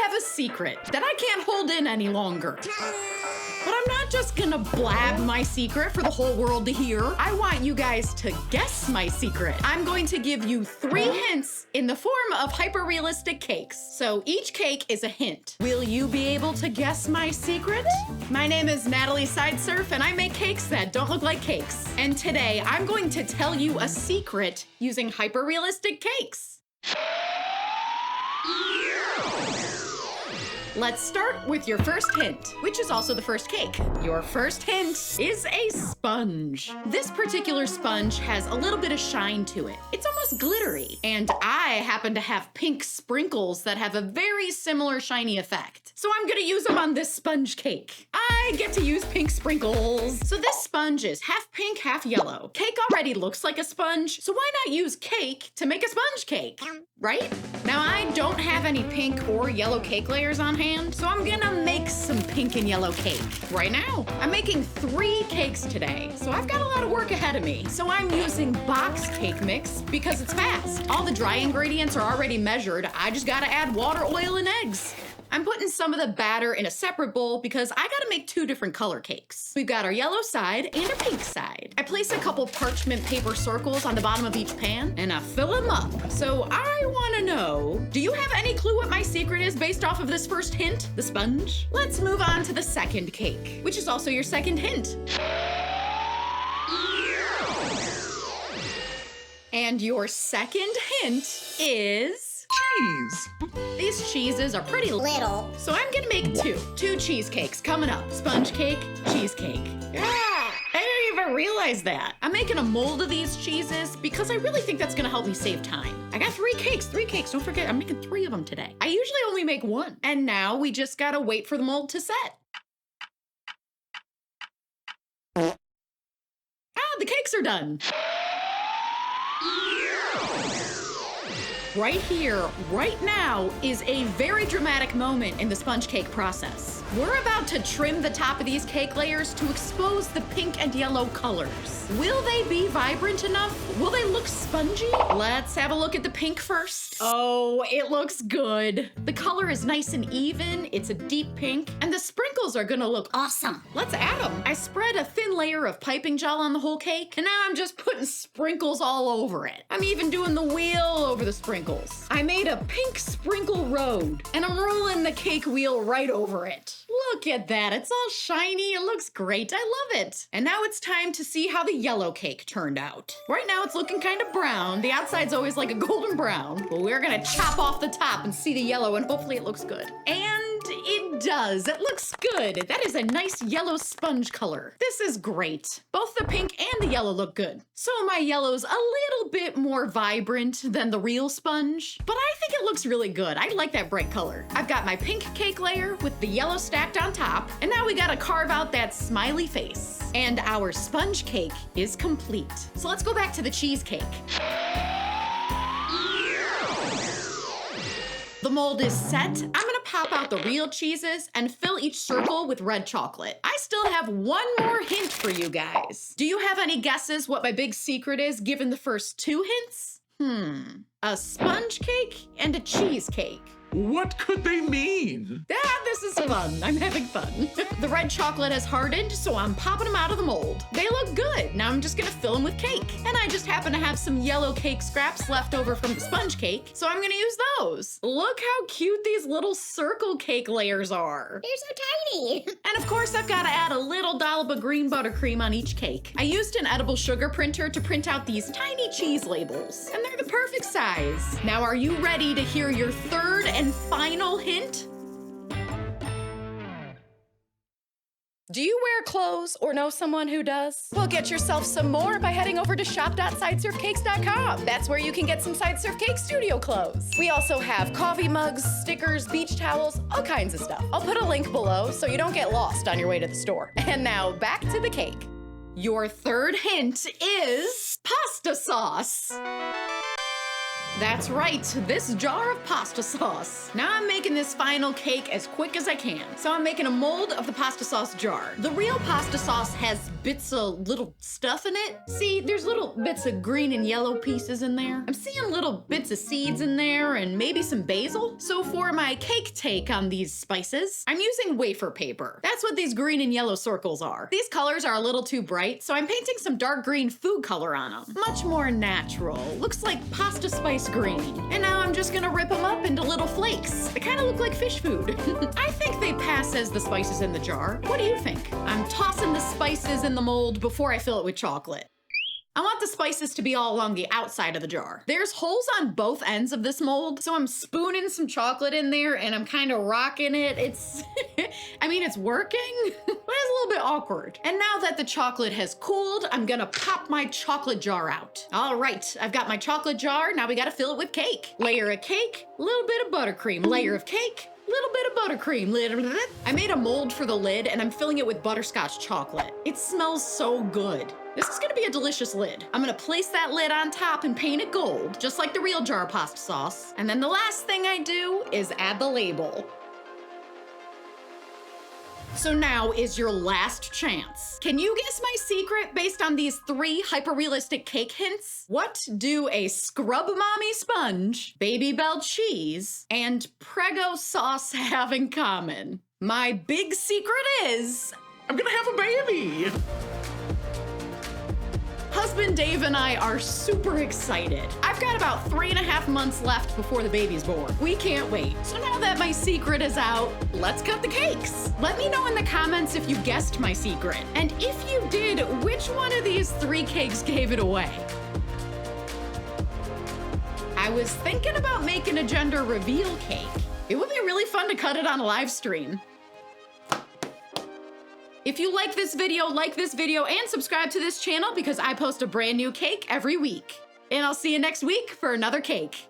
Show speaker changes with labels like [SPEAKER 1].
[SPEAKER 1] have a secret that I can't hold in any longer. But I'm not just gonna blab my secret for the whole world to hear. I want you guys to guess my secret. I'm going to give you 3 hints in the form of hyper-realistic cakes. So each cake is a hint. Will you be able to guess my secret? My name is Natalie Sideserf, and I make cakes that don't look like cakes. And today, I'm going to tell you a secret using hyper-realistic cakes. Let's start with your first hint, which is also the first cake. Your first hint is a sponge. This particular sponge has a little bit of shine to it. It's almost glittery. And I happen to have pink sprinkles that have a very similar shiny effect. So I'm gonna use them on this sponge cake. I get to use pink sprinkles. So this sponge is half pink, half yellow. Cake already looks like a sponge, so why not use cake to make a sponge cake, right? Now I don't have any pink or yellow cake layers on hand, so I'm gonna make some pink and yellow cake right now. I'm making 3 cakes today, so I've got a lot of work ahead of me. So I'm using box cake mix because it's fast. All the dry ingredients are already measured. I just gotta add water, oil, and eggs. I'm putting some of the batter in a separate bowl because I gotta make 2 different color cakes. We've got our yellow side and our pink side. I place a couple parchment paper circles on the bottom of each pan and I fill them up. So I wanna know, do you have any clue what my secret is based off of this first hint, the sponge? Let's move on to the second cake, which is also your second hint. And your second hint is cheese. These cheeses are pretty little, so I'm gonna make 2 cheesecakes coming up. Sponge cake, cheesecake. Yeah, I didn't even realize that. I'm making a mold of these cheeses because I really think that's gonna help me save time. I got 3 cakes, don't forget, I'm making 3 of them today. I usually only make 1. And now we just gotta wait for the mold to set. Ah, the cakes are done. Right here, right now, is a very dramatic moment in the sponge cake process. We're about to trim the top of these cake layers to expose the pink and yellow colors. Will they be vibrant enough? Will they look spongy? Let's have a look at the pink first. Oh, it looks good. The color is nice and even, it's a deep pink, and the sprinkles are gonna look awesome. Let's add them. I spread a thin layer of piping gel on the whole cake, and now I'm just putting sprinkles all over it. I'm even doing the wheel over the sprinkles. I made a pink sprinkle road, and I'm rolling the cake wheel right over it. Look at that, it's all shiny, it looks great, I love it. And now it's time to see how the yellow cake turned out. Right now it's looking kind of brown, the outside's always like a golden brown, but we're gonna chop off the top and see the yellow and hopefully it looks good. And it does, it looks good. That is a nice yellow sponge color. This is great. Both the pink and the yellow look good. So my yellow's a little bit more vibrant than the real sponge, but I think it looks really good. I like that bright color. I've got my pink cake layer with the yellow stacked on top, and now we gotta carve out that smiley face. And our sponge cake is complete. So let's go back to the cheesecake. The mold is set. I'm gonna pop out the real cheeses and fill each circle with red chocolate. I still have 1 more hint for you guys. Do you have any guesses what my big secret is given the first 2 hints? A sponge cake and a cheesecake.
[SPEAKER 2] What could they mean?
[SPEAKER 1] Ah, this is fun. I'm having fun. The red chocolate has hardened, so I'm popping them out of the mold. They look good. Now I'm just gonna fill them with cake. And I just happen to have some yellow cake scraps left over from the sponge cake, so I'm gonna use those. Look how cute these little circle cake layers are.
[SPEAKER 3] They're so tiny.
[SPEAKER 1] And of course, I've gotta add a little dollop of green buttercream on each cake. I used an edible sugar printer to print out these tiny cheese labels, and they're the perfect size. Now, are you ready to hear your third and final hint? Do you wear clothes or know someone who does? Well, get yourself some more by heading over to shop.sideserfcakes.com. That's where you can get some Sideserf Cake studio clothes. We also have coffee mugs, stickers, beach towels, all kinds of stuff. I'll put a link below so you don't get lost on your way to the store. And now back to the cake. Your third hint is pasta sauce. That's right, this jar of pasta sauce. Now I'm making this final cake as quick as I can. So I'm making a mold of the pasta sauce jar. The real pasta sauce has bits of little stuff in it. See, there's little bits of green and yellow pieces in there. I'm seeing little bits of seeds in there and maybe some basil. So for my cake take on these spices, I'm using wafer paper. That's what these green and yellow circles are. These colors are a little too bright, so I'm painting some dark green food color on them. Much more natural. Looks like pasta spice green. And now I'm just gonna rip them up into little flakes. They kind of look like fish food. I think they pass as the spices in the jar. What do you think? I'm tossing the spices in the mold before I fill it with chocolate. I want the spices to be all along the outside of the jar. There's holes on both ends of this mold, so I'm spooning some chocolate in there and I'm kind of rocking it. It's, I mean, it's working, but it's a little bit awkward. And now that the chocolate has cooled, I'm gonna pop my chocolate jar out. All right, I've got my chocolate jar. Now we gotta fill it with cake. Layer of cake, a little bit of buttercream, layer of cake, little bit of buttercream. I made a mold for the lid and I'm filling it with butterscotch chocolate. It smells so good. This is gonna be a delicious lid. I'm gonna place that lid on top and paint it gold, just like the real jar of pasta sauce. And then the last thing I do is add the label. So now is your last chance. Can you guess my secret based on these 3 hyper-realistic cake hints? What do a Scrub Mommy sponge, Baby Bell cheese, and Prego sauce have in common? My big secret is
[SPEAKER 2] I'm gonna have a baby!
[SPEAKER 1] Husband Dave and I are super excited. I've got about 3.5 months left before the baby's born. We can't wait. So now that my secret is out, let's cut the cakes. Let me know in the comments if you guessed my secret. And if you did, which one of these 3 cakes gave it away? I was thinking about making a gender reveal cake. It would be really fun to cut it on a live stream. If you like this video, and subscribe to this channel because I post a brand new cake every week. And I'll see you next week for another cake.